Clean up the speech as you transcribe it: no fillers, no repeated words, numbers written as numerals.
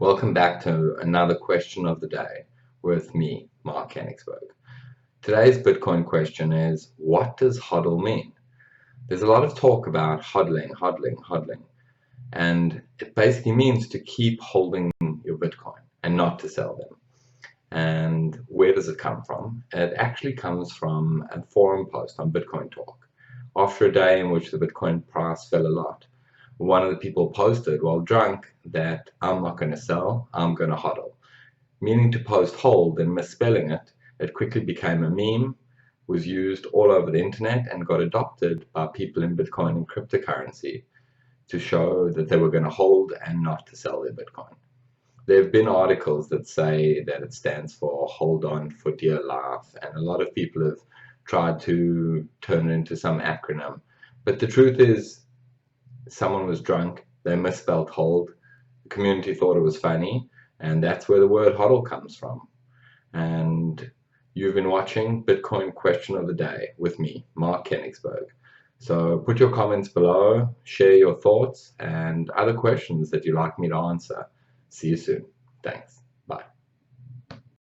Welcome back to another question of the day with me, Marc Kenigsberg. Today's Bitcoin question is, what does HODL mean? There's a lot of talk about hodling, and it basically means to keep holding your Bitcoin and not to sell them. And where does it come from? It actually comes from a forum post on bitcointalk. After a day in which the Bitcoin price fell a lot, one of the people posted while drunk that I'm not going to sell, I'm going to hodl. Meaning to post hold and misspelling it, it quickly became a meme, was used all over the internet and got adopted by people in Bitcoin and cryptocurrency to show that they were going to hold and not to sell their Bitcoin. There have been articles that say that it stands for hold on for dear life, and a lot of people have tried to turn it into some acronym. But the truth is, someone was drunk, they misspelled hold, the community thought it was funny, and that's where the word hodl comes from. And you've been watching Bitcoin Question of the Day with me, Marc Kenigsberg. So put your comments below, share your thoughts and other questions that you'd like me to answer. See you soon. Thanks.